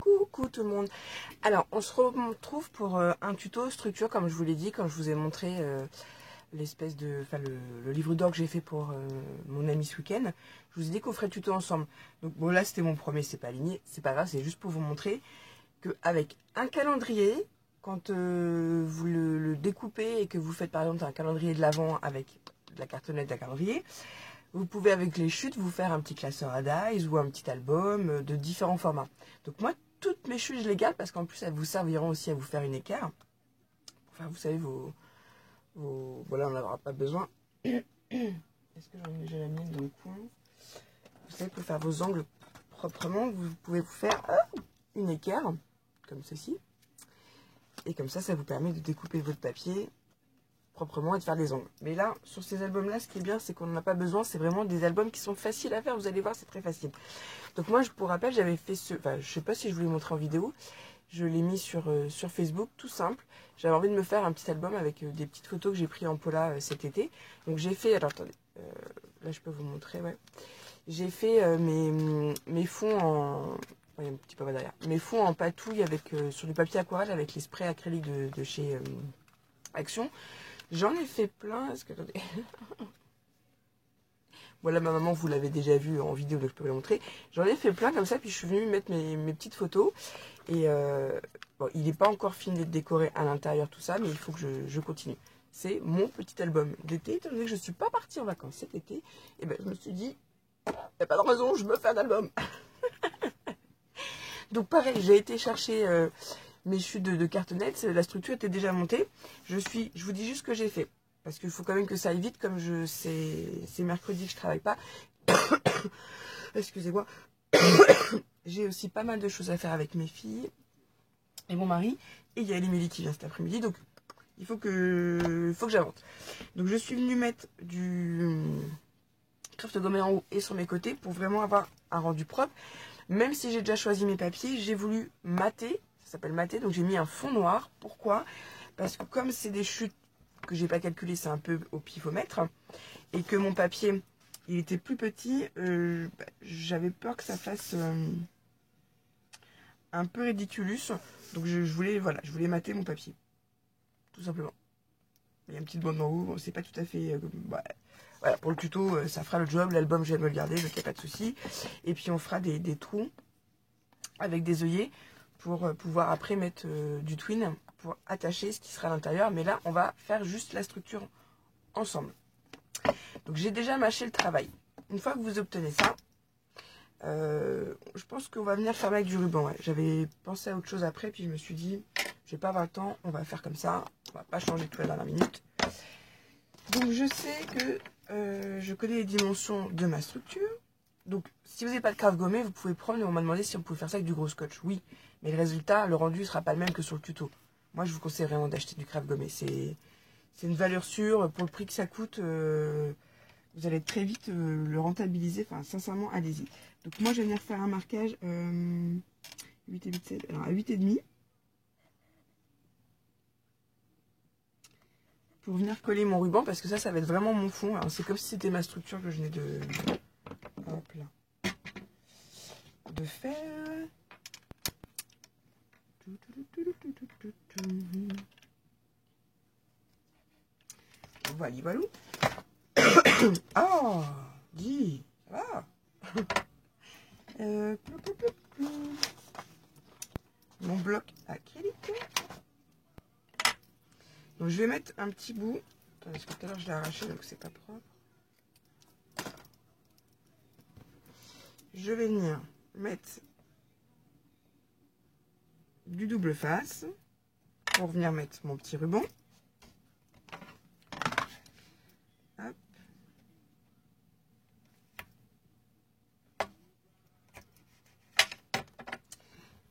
Coucou tout le monde. Alors on se retrouve pour un tuto structure comme je vous l'ai dit, quand je vous ai montré l'espèce de, le livre d'or que j'ai fait pour mon ami ce week-end. Je vous ai dit qu'on ferait le tuto ensemble. Donc bon, là c'était mon premier, c'est pas aligné, c'est pas grave, c'est juste pour vous montrer qu'avec un calendrier, quand vous le découpez et que vous faites par exemple un calendrier de l'avant avec de la cartonnette d'un calendrier, vous pouvez avec les chutes vous faire un petit classeur à dies ou un petit album de différents formats. Donc moi, toutes mes chutes, je les garde parce qu'en plus, elles vous serviront aussi à vous faire une équerre. Pour faire, vous savez, voilà, on n'en aura pas besoin. Est-ce que j'ai la mienne dans le coin? Vous savez, pour faire vos angles proprement, vous pouvez vous faire une équerre, comme ceci. Et comme ça vous permet de découper votre papier proprement et de faire des angles. Mais là, sur ces albums-là, ce qui est bien, c'est qu'on n'en a pas besoin. C'est vraiment des albums qui sont faciles à faire. Vous allez voir, c'est très facile. Donc moi, pour rappel, j'avais fait ce... Enfin, je sais pas si je vous l'ai montré en vidéo. Je l'ai mis sur Facebook, tout simple. J'avais envie de me faire un petit album avec des petites photos que j'ai prises en Pola cet été. Donc j'ai fait... Alors, attendez. Là, je peux vous montrer, ouais. J'ai fait mes fonds en... Il y a un petit peu derrière. Mes fonds en patouille avec, sur du papier aquarelle avec les sprays acryliques de chez Action. J'en ai fait plein. Est-ce que... Attendez. Voilà, ma maman, vous l'avez déjà vu en vidéo, donc je peux vous la montrer. J'en ai fait plein comme ça, puis je suis venue mettre mes petites photos. Et bon, il n'est pas encore fini d'être décoré à l'intérieur, tout ça, mais il faut que je continue. C'est mon petit album d'été. Étant donné que je ne suis pas partie en vacances cet été, et ben, je me suis dit, il n'y a pas de raison, je me fais un album. Donc pareil, j'ai été chercher mes chutes de cartonnettes. La structure était déjà montée. Je vous dis juste ce que j'ai fait. Parce qu'il faut quand même que ça aille vite, comme c'est mercredi que je travaille pas. Excusez-moi. J'ai aussi pas mal de choses à faire avec mes filles et mon mari. Et il y a Émilie qui vient cet après-midi, donc il faut que j'avance. Donc je suis venue mettre du craft gommé en haut et sur mes côtés pour vraiment avoir un rendu propre. Même si j'ai déjà choisi mes papiers, j'ai voulu mater. Ça s'appelle mater, donc j'ai mis un fond noir. Pourquoi? Parce que comme c'est des chutes que j'ai pas calculé, c'est un peu au pifomètre, et que mon papier il était plus petit, j'avais peur que ça fasse un peu ridiculus, donc je voulais mater mon papier, tout simplement. Il y a une petite bande en haut, c'est pas tout à fait voilà, pour le tuto ça fera le job. L'album je vais me le garder, donc il n'y a pas de souci. Et puis on fera des trous avec des œillets pour pouvoir après mettre du twin pour attacher ce qui sera à l'intérieur. Mais là, on va faire juste la structure ensemble. Donc, j'ai déjà mâché le travail. Une fois que vous obtenez ça, je pense qu'on va venir faire avec du ruban. Ouais. J'avais pensé à autre chose après, puis je me suis dit, je vais pas avoir le temps, on va faire comme ça. On va pas changer tout à la dernière minute. Donc, je sais que je connais les dimensions de ma structure. Donc, si vous n'avez pas de craft gommé, vous pouvez prendre, et on m'a demandé si on pouvait faire ça avec du gros scotch. Oui, mais le résultat, le rendu ne sera pas le même que sur le tuto. Moi, je vous conseille vraiment d'acheter du craft gommé. C'est une valeur sûre. Pour le prix que ça coûte, vous allez très vite le rentabiliser. Enfin, sincèrement, allez-y. Donc, moi, je vais venir faire un marquage 8 et 8, 7, alors à 8,5. Pour venir coller mon ruban, parce que ça va être vraiment mon fond. C'est comme si c'était ma structure que je venais de... Hop là. De faire. Voilà, voilà. Oh, dis, ça va. Mon bloc acrylique. Donc je vais mettre un petit bout. Attendez, parce que tout à l'heure je l'ai arraché, donc c'est pas propre. Je vais venir mettre du double face pour venir mettre mon petit ruban. Hop.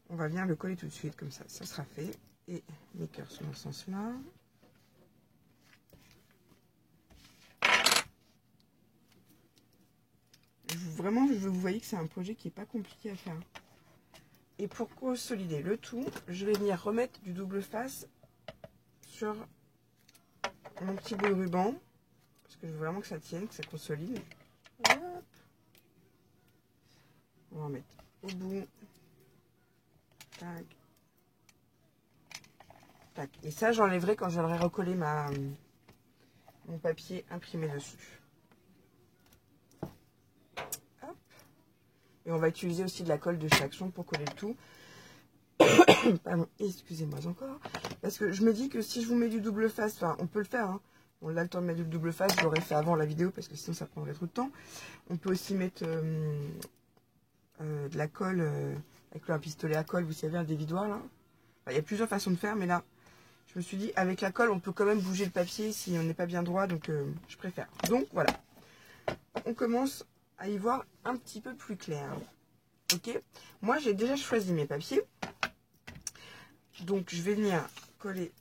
On va venir le coller tout de suite, comme ça sera fait. Et mes cœurs sont dans ce sens-là. Vraiment, vous voyez que c'est un projet qui n'est pas compliqué à faire. Et pour consolider le tout, je vais venir remettre du double face sur mon petit bout de ruban. Parce que je veux vraiment que ça tienne, que ça consolide. Hop. On va en mettre au bout Tac. Et ça, j'enlèverai quand j'aurai recollé mon papier imprimé dessus. Hop. Et on va utiliser aussi de la colle de chez Action pour coller le tout. Pardon, excusez-moi encore. Parce que je me dis que si je vous mets du double face, enfin, on peut le faire, hein. On a le temps de mettre du double face, je l'aurais fait avant la vidéo parce que sinon ça prendrait trop de temps. On peut aussi mettre de la colle avec un pistolet à colle, vous savez, un dévidoir là. Enfin, il y a plusieurs façons de faire, mais là, je me suis dit, avec la colle, on peut quand même bouger le papier si on n'est pas bien droit, donc je préfère. Donc voilà, on commence à y voir un petit peu plus clair. Ok, moi j'ai déjà choisi mes papiers. Donc je vais venir coller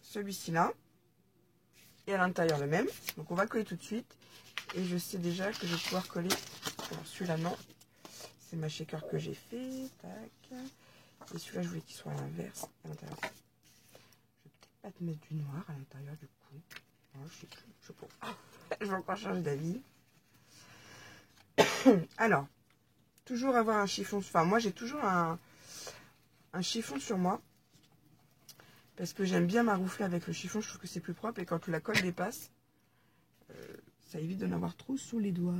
celui-ci là. Et à l'intérieur le même. Donc on va coller tout de suite. Et je sais déjà que je vais pouvoir coller. Alors celui-là non. C'est ma shaker que j'ai fait. Tac. Et celui-là je voulais qu'il soit à l'inverse. À l'intérieur. Je vais peut-être pas te mettre du noir à l'intérieur du coup. Non, je sais plus. Je sais pas. Je vais encore changer d'avis. Alors. Toujours avoir un chiffon. Enfin moi j'ai toujours un chiffon sur moi. Parce que j'aime bien maroufler avec le chiffon, je trouve que c'est plus propre. Et quand la colle dépasse, ça évite d'en avoir trop sous les doigts.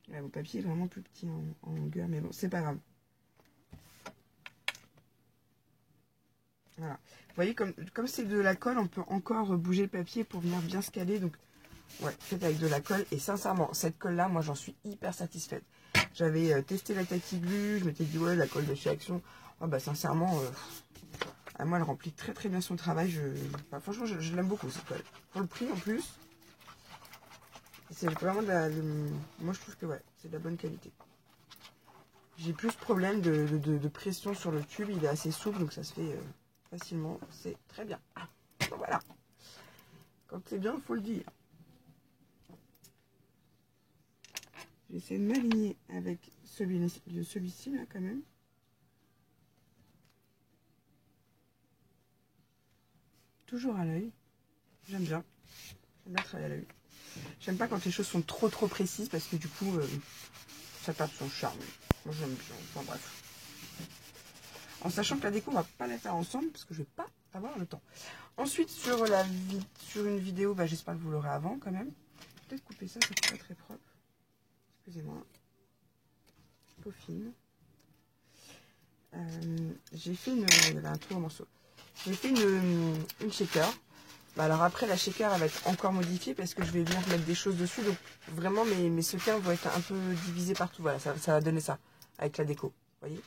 Là, mon papier est vraiment plus petit en longueur, mais bon, c'est pas grave. Voilà. Vous voyez, comme c'est de la colle, on peut encore bouger le papier pour venir bien se caler. Donc, ouais, faites avec de la colle. Et sincèrement, cette colle-là, moi, j'en suis hyper satisfaite. J'avais testé la Tati Glue, je m'étais dit, ouais, la colle de chez Action. Oh, bah, sincèrement... moi, elle remplit très très bien son travail. Enfin, franchement, je l'aime beaucoup cette colle. Pour le prix en plus, c'est vraiment de la. Moi, je trouve que ouais, c'est de la bonne qualité. J'ai plus de problème de pression sur le tube. Il est assez souple, donc ça se fait facilement. C'est très bien. Donc, voilà. Quand c'est bien, il faut le dire. J'essaie de m'aligner avec celui-ci là quand même. Toujours à l'œil. J'aime bien. J'aime bien travailler à l'œil. J'aime pas quand les choses sont trop précises parce que du coup, ça perd son charme. Moi, j'aime bien. Enfin bref. En sachant que la déco, on va pas la faire ensemble parce que je vais pas avoir le temps. Ensuite, sur une vidéo, bah, j'espère que vous l'aurez avant quand même. Peut-être couper ça, c'est pas très propre. Excusez-moi. Je peaufine. J'ai fait une... Il y avait un trou en morceau. J'ai fait une shaker. Bah alors après, la shaker, elle va être encore modifiée parce que je vais venir mettre des choses dessus. Donc vraiment, mes secars vont être un peu divisés partout. Voilà, ça va donner ça avec la déco. Vous voyez.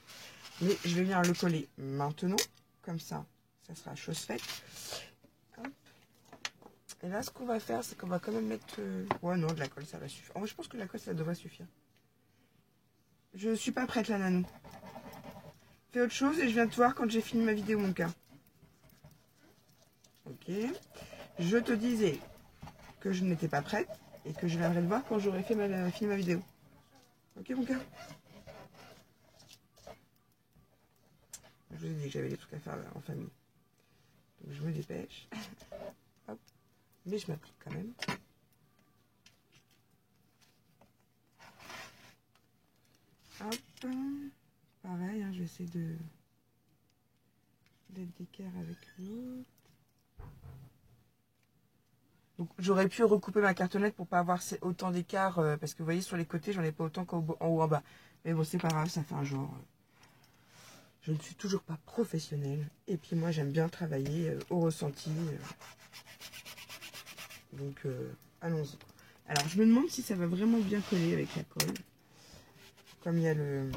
Mais je vais venir le coller maintenant. Comme ça, ça sera chose faite. Hop. Et là, ce qu'on va faire, c'est qu'on va quand même mettre... Ouais, non, de la colle, ça va suffire. Oh, je pense que la colle, ça devrait suffire. Je suis pas prête, là, Nanou. Fais autre chose et je viens te voir quand j'ai fini ma vidéo, mon cas. Ok. Je te disais que je n'étais pas prête et que je viendrai te voir quand j'aurai fini ma vidéo. Ok, mon cœur? Je vous ai dit que j'avais des trucs à faire en famille. Donc je me dépêche. Hop. Mais je m'applique quand même. Hop. Pareil, hein, je vais essayer d'être d'équerre avec l'autre. Donc j'aurais pu recouper ma cartonnette pour pas avoir autant d'écart. Parce que vous voyez, sur les côtés, j'en ai pas autant qu'en haut en bas. Mais bon, c'est pas grave, ça fait un genre... Je ne suis toujours pas professionnelle. Et puis moi, j'aime bien travailler au ressenti. Donc, allons-y. Alors, je me demande si ça va vraiment bien coller avec la colle. Comme il y a le...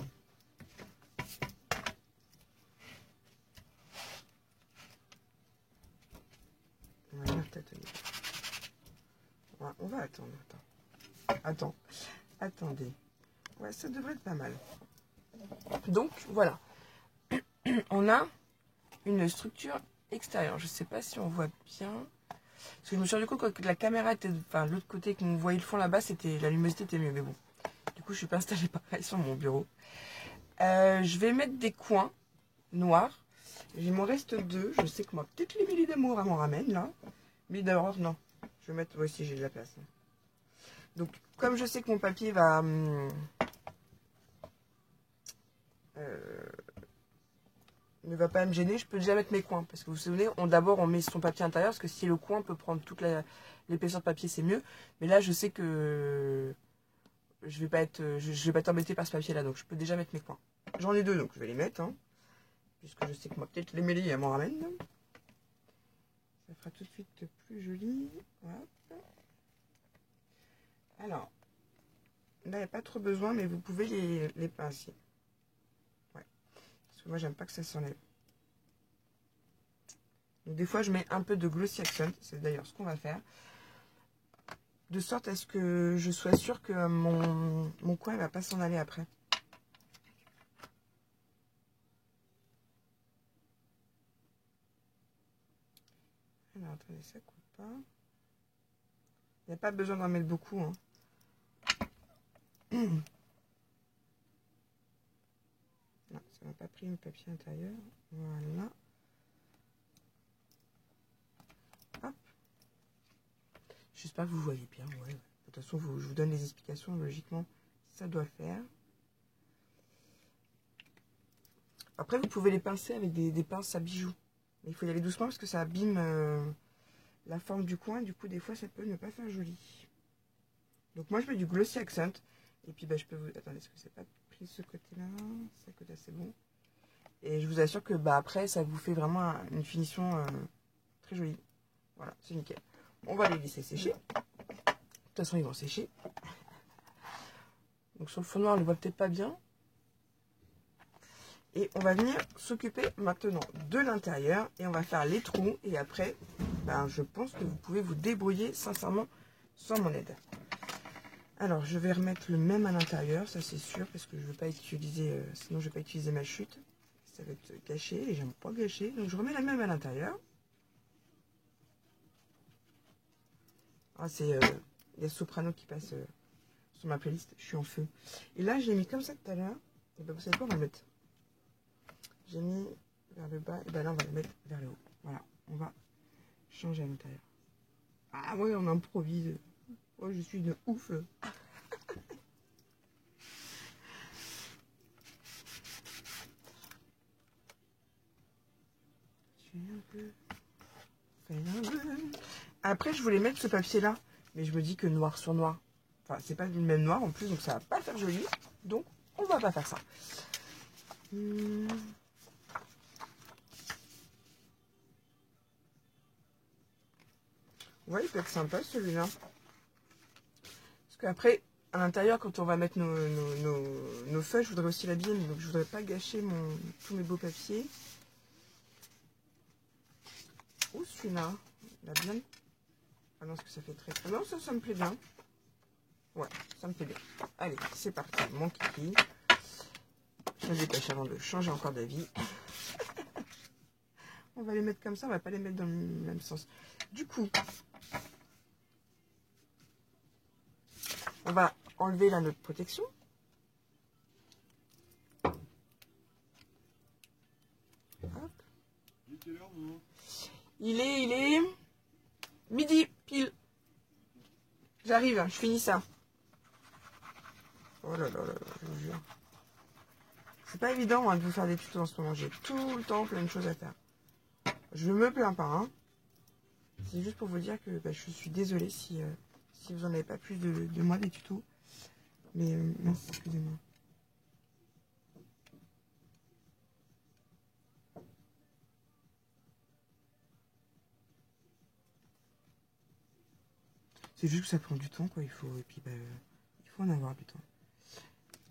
On va venir tâtonner. On va attendre. Attendez. Ouais, ça devrait être pas mal. Donc, voilà. On a une structure extérieure. Je ne sais pas si on voit bien. Parce que je me suis rendu compte que la caméra était... Enfin, l'autre côté qu'on voyait le fond là-bas, la luminosité était mieux. Mais bon. Du coup, je suis pas installée pareil sur mon bureau. Je vais mettre des coins noirs. Il m'en reste 2. Je sais que moi, peut-être les milliers d'amour, elle m'en ramène là. Mais d'abord, non. Je vais mettre... Ouais, si j'ai de la place. Donc, comme je sais que mon papier va... ne va pas me gêner. Je peux déjà mettre mes coins. Parce que vous vous souvenez, d'abord on met son papier intérieur. Parce que si le coin peut prendre toute l'épaisseur de papier, c'est mieux. Mais là, je sais que je vais pas être embêtée par ce papier-là. Donc je peux déjà mettre mes coins. J'en ai deux, donc je vais les mettre. Hein, puisque je sais que moi, peut-être les mêlées, elles m'en ramènent. Ça fera tout de suite plus joli. Hop. Alors, là, il n'y a pas trop besoin, mais vous pouvez les pincer. Ouais. Parce que moi, j'aime pas que ça s'enlève. Donc, des fois, je mets un peu de Glossy Accent. C'est d'ailleurs ce qu'on va faire. De sorte à ce que je sois sûre que mon coin ne va pas s'en aller après. Alors, attendez, ça coupe pas. Il n'y a pas besoin d'en mettre beaucoup. Hein. Non, ça n'a pas pris le papier intérieur. Voilà. Hop. J'espère que vous voyez bien. Ouais. De toute façon, je vous donne les explications. Logiquement, ça doit faire. Après, vous pouvez les pincer avec des pinces à bijoux. Mais il faut y aller doucement parce que ça abîme la forme du coin. Du coup, des fois, ça peut ne pas faire joli. Donc, moi, je mets du Glossy Accent. Et puis, bah, je peux vous... Attendez, est-ce que c'est pas pris ce côté-là? Ce côté-là, c'est bon. Et je vous assure que, bah, après, ça vous fait vraiment une finition très jolie. Voilà, c'est nickel. On va les laisser sécher. De toute façon, ils vont sécher. Donc, sur le fond noir, on ne le voit peut-être pas bien. Et on va venir s'occuper maintenant de l'intérieur. Et on va faire les trous. Et après, ben, je pense que vous pouvez vous débrouiller sincèrement sans mon aide. Alors, je vais remettre le même à l'intérieur, ça c'est sûr, parce que je ne veux pas utiliser, sinon je ne vais pas utiliser ma chute. Ça va être gâché et j'aime pas gâcher. Donc, je remets la même à l'intérieur. Ah, il y a Soprano qui passe sur ma playlist. Je suis en feu. Et là, j'ai mis comme ça tout à l'heure. Et ben, vous savez quoi, on va le mettre. J'ai mis vers le bas. Et ben là, on va le mettre vers le haut. Voilà, on va changer à l'intérieur. Ah ouais, on improvise. Oh, je suis de ouf. Après, je voulais mettre ce papier-là. Mais je me dis que noir sur noir. Enfin, c'est pas le même noir en plus, donc ça va pas faire joli. Donc, on va pas faire ça. Vous voyez, il peut être sympa celui-là. Parce qu'après, à l'intérieur, quand on va mettre nos feuilles, je voudrais aussi l'habiller. Donc, je voudrais pas gâcher tous mes beaux papiers. Oh, celui-là, il a bien... Ah non, parce que ça fait très... Non, ça me plaît bien. Ouais, ça me plaît bien. Allez, c'est parti, mon kiki. Je me dépêche avant de changer encore d'avis. On va les mettre comme ça, on va pas les mettre dans le même sens. Du coup, on va enlever là notre protection. Hop. Il est midi pile. J'arrive, je finis ça. Oh là là là, je vous jure. C'est pas évident hein, de vous faire des tutos en ce moment. J'ai tout le temps plein de choses à faire. Je me plains pas. Hein. C'est juste pour vous dire que bah, je suis désolée si vous n'en avez pas plus de moi des tutos. Mais mince, excusez-moi. C'est juste que ça prend du temps, quoi. Et puis, bah, il faut en avoir du temps.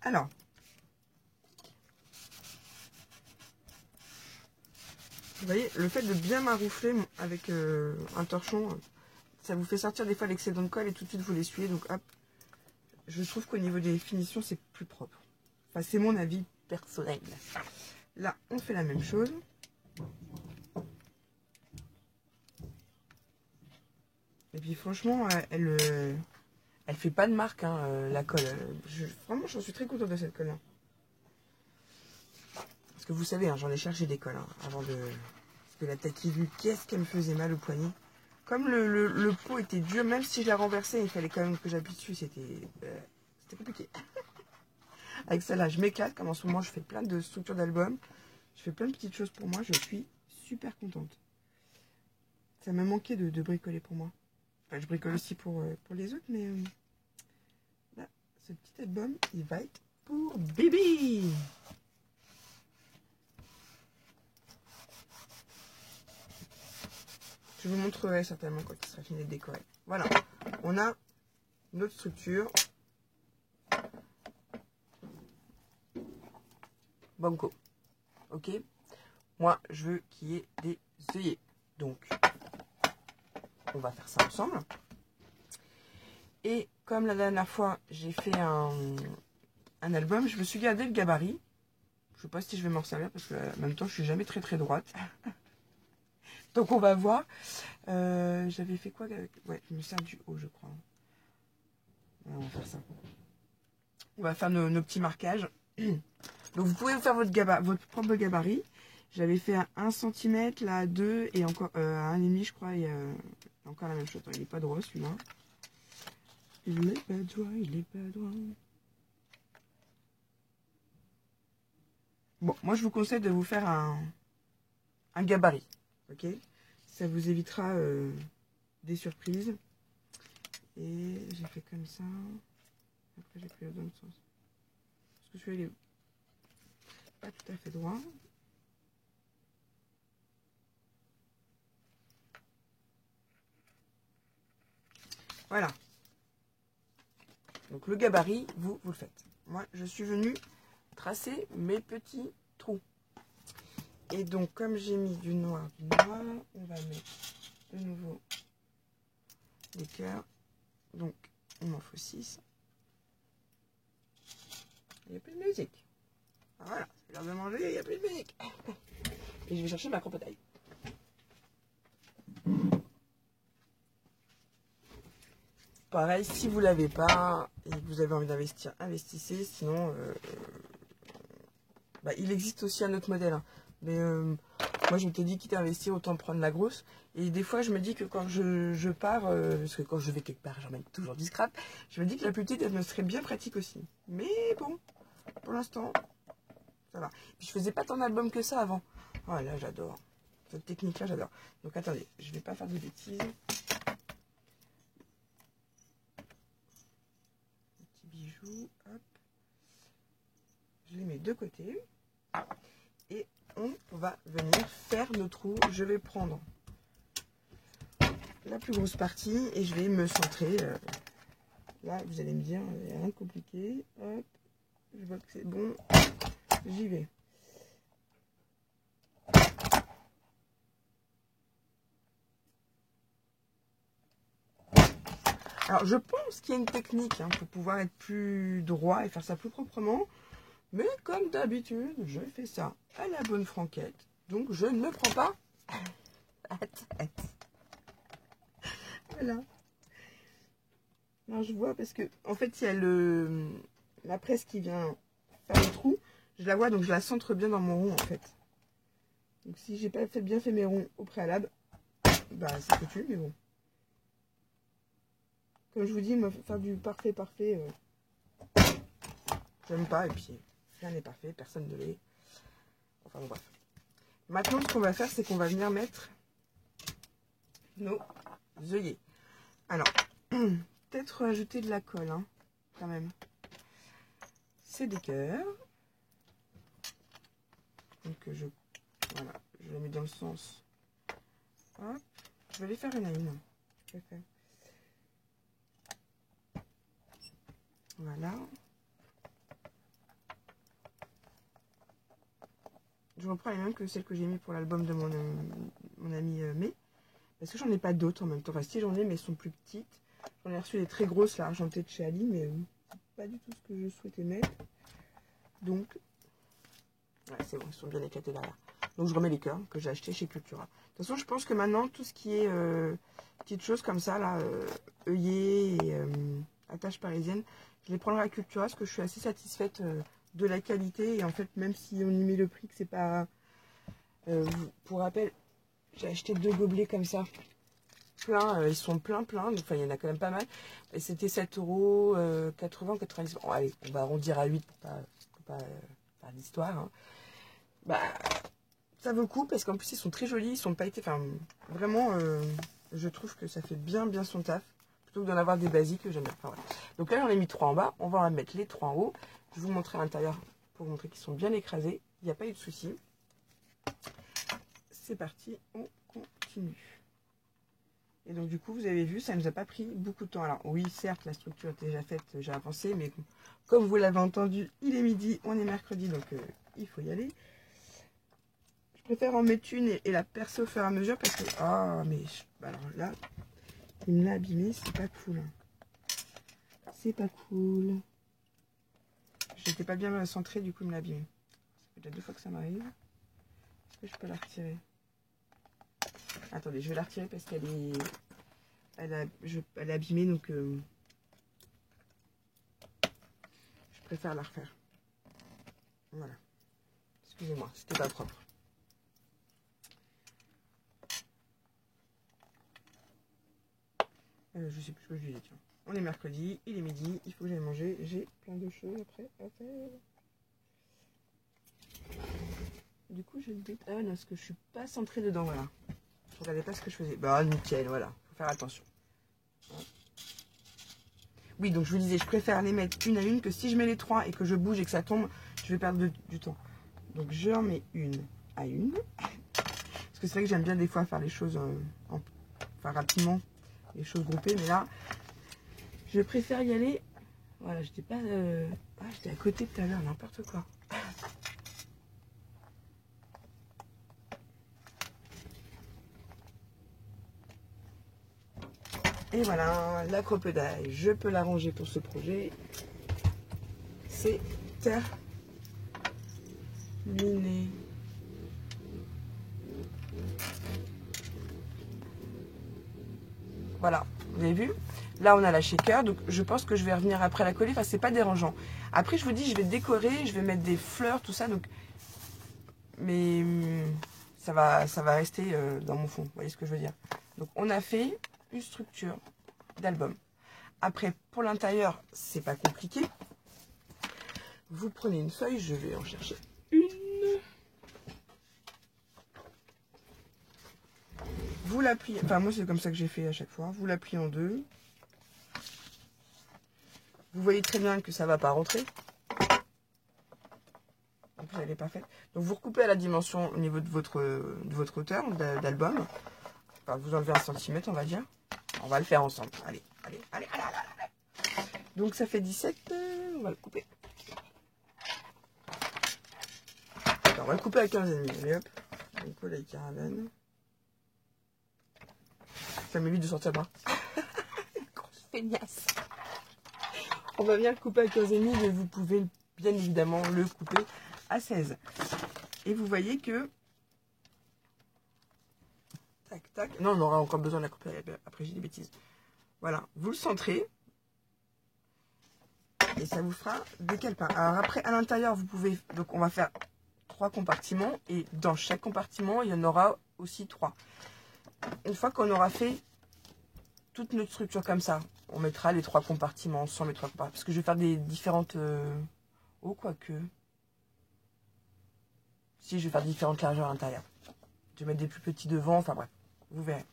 Alors, vous voyez, le fait de bien maroufler avec un torchon, ça vous fait sortir des fois l'excédent de colle et tout de suite vous l'essuyez. Donc, hop, je trouve qu'au niveau des finitions, c'est plus propre. Enfin, c'est mon avis personnel. Là, on fait la même chose. Et puis, franchement, elle fait pas de marque, hein, la colle. Vraiment, j'en suis très contente de cette colle-là. Parce que vous savez, hein, j'en ai cherché des colles avant de... Parce que la taquille, qu'est-ce qu'elle me faisait mal au poignet. Comme le pot était dur, même si je la renversais, il fallait quand même que j'appuie dessus. C'était compliqué. Avec celle-là, je m'éclate. Comme en ce moment, je fais plein de structures d'albums. Je fais plein de petites choses pour moi, je suis super contente. Ça m'a manqué de bricoler pour moi. Enfin, je bricole aussi pour les autres, mais là, ce petit album, il va être pour Bibi. Je vous montrerai certainement quand il sera fini de décorer. Voilà, on a notre structure. Banco. Ok. Moi, je veux qu'il y ait des œillets. Donc, on va faire ça ensemble. Et comme la dernière fois, j'ai fait un album, je me suis gardé le gabarit. Je ne sais pas si je vais m'en servir parce que en même temps, je suis jamais très droite. Donc, on va voir. J'avais fait quoi? Ouais, je me sers du haut, je crois. Ouais, on va faire ça. On va faire nos petits marquages. Donc, vous pouvez faire votre propre gabarit. J'avais fait à 1 cm, là à 2 et encore à 1,5 je crois. Et encore la même chose. Il n'est pas droit celui-là. Il n'est pas droit, il n'est pas droit. Bon, moi je vous conseille de vous faire un gabarit. Ok? Ça vous évitera des surprises. Et j'ai fait comme ça. Après j'ai pris le bon sens. Parce que celui-là il est pas tout à fait droit. Voilà. Donc le gabarit, vous le faites. Moi, je suis venue tracer mes petits trous. Et donc, comme j'ai mis du noir, on va mettre de nouveau des cœurs. Donc, il m'en faut 6. Il n'y a plus de musique. Ah, voilà, c'est l'heure de manger, il n'y a plus de musique. Et je vais chercher ma cropotaille. Pareil, si vous ne l'avez pas et que vous avez envie d'investir, investissez. Sinon, il existe aussi un autre modèle. Hein. Mais moi, je m'étais dit, quitte à investir, autant prendre la grosse. Et des fois, je me dis que quand je pars, parce que quand je vais quelque part, j'emmène toujours du scrap, je me dis que la plus petite, elle me serait bien pratique aussi. Mais bon, pour l'instant, ça va. Puis je faisais pas tant d'albums que ça avant. Oh là, j'adore. Cette technique-là, j'adore. Donc attendez, je vais pas faire de bêtises. Petit bijou, hop. Je les mets de côté. Et on va venir faire nos trous. Je vais prendre la plus grosse partie et je vais me centrer. Là, vous allez me dire, il n'y a rien de compliqué. Hop, je vois que c'est bon. J'y vais. Alors, je pense qu'il y a une technique pour pouvoir être plus droit et faire ça plus proprement. Mais comme d'habitude, je fais ça à la bonne franquette. Donc, je ne me prends pas la tête. Voilà. Alors, je vois parce que, en fait, il y a la presse qui vient faire le trou. Je la vois, donc je la centre bien dans mon rond, en fait. Donc, si j'ai pas bien fait mes ronds au préalable, c'est foutu, mais bon. Comme je vous dis, faire du parfait, j'aime pas. Et puis, rien n'est parfait, personne ne l'est. Enfin, bon, bref. Maintenant, ce qu'on va faire, c'est qu'on va venir mettre nos œillets. Alors, peut-être ajouter de la colle, quand même. C'est des cœurs. Donc, voilà, je la mets dans le sens. Hop. Je vais les faire une à une. Je préfère. Voilà. Je reprends les mêmes que celles que j'ai mis pour l'album de mon ami May. Parce que j'en ai pas d'autres en même temps. Enfin, si j'en ai, mais elles sont plus petites. J'en ai reçu les très grosses, là, argentées de chez Ali, mais c'est pas du tout ce que je souhaitais mettre. Donc, ouais, c'est bon, ils sont bien éclatés derrière. Donc, je remets les cœurs que j'ai achetés chez Cultura. De toute façon, je pense que maintenant, tout ce qui est petites choses comme ça, là, œillets et attaches parisiennes, je les prendrai à Cultura parce que je suis assez satisfaite de la qualité. Et en fait, même si on y met le prix, que c'est pas... pour rappel, j'ai acheté 2 gobelets comme ça. Plein, ils sont plein. Donc, enfin, il y en a quand même pas mal. Et c'était 7,80 €, 90 €. Bon, allez, on va arrondir à 8 pour pas faire d'histoire. Ça vaut le coup parce qu'en plus ils sont très jolis, ils sont pailletés, enfin vraiment je trouve que ça fait bien son taf. Plutôt que d'en avoir des basiques que j'aime bien. Enfin, voilà. Donc là j'en ai mis 3 en bas, on va en mettre les 3 en haut. Je vais vous montrer à l'intérieur pour vous montrer qu'ils sont bien écrasés. Il n'y a pas eu de souci. C'est parti, on continue. Et donc du coup vous avez vu, ça ne nous a pas pris beaucoup de temps. Alors oui certes la structure est déjà faite, j'ai avancé, mais comme vous l'avez entendu, il est midi, on est mercredi, donc il faut y aller. Je préfère en mettre une et la percer au fur et à mesure parce que... Ah mais alors là, il me l'a abîmé, c'est pas cool. C'est pas cool. J'étais pas bien centrée, du coup il me l'a abîmé. Ça fait déjà 2 fois que ça m'arrive. Est-ce que je peux la retirer? Attendez, je vais la retirer parce qu'elle est... Elle est abîmée, donc je préfère la refaire. Voilà. Excusez-moi, c'était pas propre. Je sais plus ce que je disais, tiens. On est mercredi, il est midi, il faut que j'aille manger. J'ai plein de choses après à faire. Du coup, j'ai le doute. Ah non, parce que je suis pas centrée dedans, voilà. Je regardais pas ce que je faisais. Bah, nickel, voilà. Faut faire attention. Oui, donc je vous disais, je préfère les mettre une à une que si je mets les 3 et que je bouge et que ça tombe, je vais perdre du temps. Donc je en mets une à une. Parce que c'est vrai que j'aime bien des fois faire les choses enfin rapidement, les choses groupées, mais là, je préfère y aller. Voilà, j'étais pas... j'étais à côté tout à l'heure, n'importe quoi. Et voilà, la cropedaille, je peux la ranger pour ce projet. C'est terminé. Voilà, vous avez vu? Là, on a la shaker, donc je pense que je vais revenir après la coller. Enfin, c'est pas dérangeant. Après, je vous dis, je vais décorer, je vais mettre des fleurs, tout ça. Donc, mais ça va rester dans mon fond. Vous voyez ce que je veux dire? Donc, on a fait une structure d'album. Après, pour l'intérieur, c'est pas compliqué. Vous prenez une feuille, je vais en chercher une. Vous la pliez, enfin moi c'est comme ça que j'ai fait à chaque fois. Vous la pliez en deux. Vous voyez très bien que ça va pas rentrer. Donc elle est parfaite. Donc vous recoupez à la dimension au niveau de votre hauteur d'album. Enfin, vous enlevez 1 centimètre, on va dire. On va le faire ensemble. Allez, allez, allez, allez, allez, allez. Donc ça fait 17. On va le couper. Alors, on va le couper à 15,5. Allez hop. On colle la caravane. Ça m'évite de sortir par. Grosse feignasse. On va bien le couper à 15,5, mais vous pouvez bien évidemment le couper à 16. Et vous voyez que... Tac, tac. Non, on aura encore besoin de la couper. Après, j'ai des bêtises. Voilà, vous le centrez. Et ça vous fera des calepins. Alors après, à l'intérieur, vous pouvez... Donc, on va faire 3 compartiments. Et dans chaque compartiment, il y en aura aussi 3. Une fois qu'on aura fait toute notre structure comme ça, on mettra les 3 compartiments ensemble, les 3 compartiments. Parce que je vais faire des différentes... Oh, quoique... Si, je vais faire différentes largeurs à l'intérieur. Je vais mettre des plus petits devant, enfin bref, vous verrez.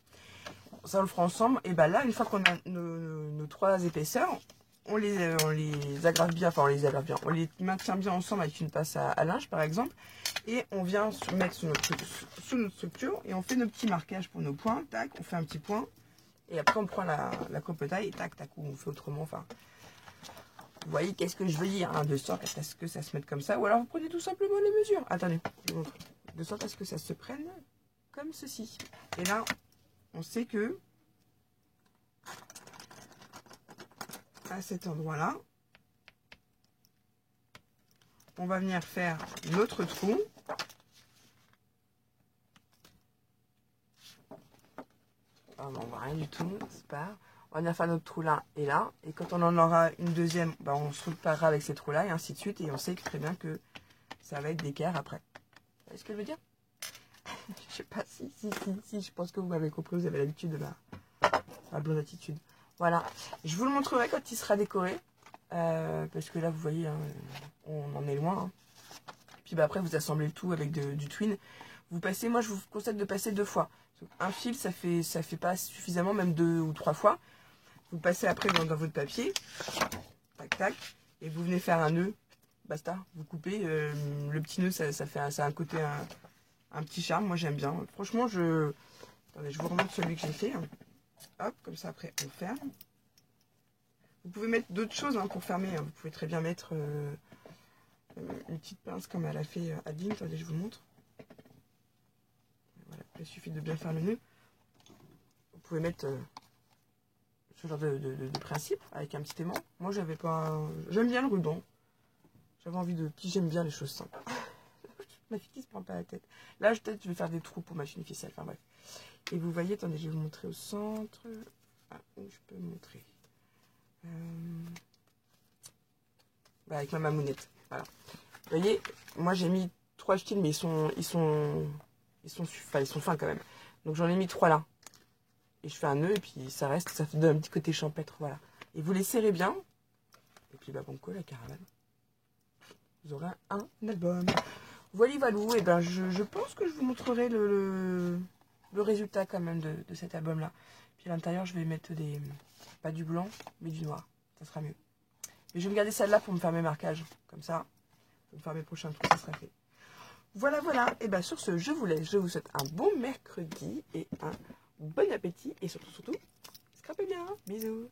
Ça, on le fera ensemble. Et bien là, une fois qu'on a nos 3 épaisseurs, on les agrafe bien, enfin on les agrafe bien, on les maintient bien ensemble avec une pince à linge par exemple. Et on vient mettre sous notre structure et on fait nos petits marquages pour nos points. Tac, on fait un petit point. Et après on prend la cropedaille et tac, tac, ou on fait autrement. Enfin, vous voyez qu'est-ce que je veux dire, hein, de sorte à ce que ça se mette comme ça. Ou alors vous prenez tout simplement les mesures. Attendez, je vous montre. De sorte à ce que ça se prenne comme ceci. Et là, on sait que à cet endroit-là, on va venir faire notre trou. Ah bon, on voit rien du tout, c'est pas. On va venir faire notre trou là et là. Et quand on en aura une deuxième, bah, on se reparera avec ces trous-là et ainsi de suite. Et on sait très bien que ça va être d'équerre après. Vous voyez ce que je veux dire? Je sais pas si, je pense que vous m'avez compris, vous avez l'habitude de ma bonne attitude. Voilà, je vous le montrerai quand il sera décoré. Parce que là, vous voyez, hein, on en est loin. Hein. puis bah, après, vous assemblez le tout avec du twin. Vous passez, moi, je vous conseille de passer 2 fois. Un fil, ça fait pas suffisamment, même 2 ou 3 fois. Vous passez après dans votre papier. Tac, tac. Et vous venez faire un nœud. Basta. Vous coupez. Le petit nœud, ça a un côté, un petit charme. Moi, j'aime bien. Franchement, attendez, je vous remontre celui que j'ai fait. Hop, comme ça, après, on ferme. Vous pouvez mettre d'autres choses hein, pour fermer. Vous pouvez très bien mettre une petite pince comme elle a fait Adeline. Attendez, je vous montre. Voilà, il suffit de bien faire le nœud. Vous pouvez mettre ce genre de principe avec un petit aimant. Moi, j'avais pas. J'aime bien le ruban. J'avais envie de. Puis j'aime bien les choses simples. Ma fille qui se prend pas la tête. Là, peut-être je vais faire des trous pour ma chaîne ficelle. Enfin bref. Et vous voyez, attendez, je vais vous montrer au centre. Ah, où je peux montrer. Bah, avec ma mamounette. Voilà. Vous voyez, moi j'ai mis 3 styles, mais ils sont fins quand même. Donc j'en ai mis 3 là. Et je fais un nœud et puis ça reste, ça donne un petit côté champêtre, voilà. Et vous les serrez bien. Et puis bah banco la caravane. Vous aurez un album. Voilà, Valou. Et ben je pense que je vous montrerai le résultat quand même de cet album là. Puis à l'intérieur je vais mettre pas du blanc, mais du noir. Ça sera mieux. Mais je vais me garder celle-là pour me faire mes marquages. Comme ça, pour me faire mes prochains trucs, ça sera fait. Voilà, voilà. Et bien sur ce, je vous laisse. Je vous souhaite un bon mercredi et un bon appétit. Et surtout, scrapez bien. Bisous.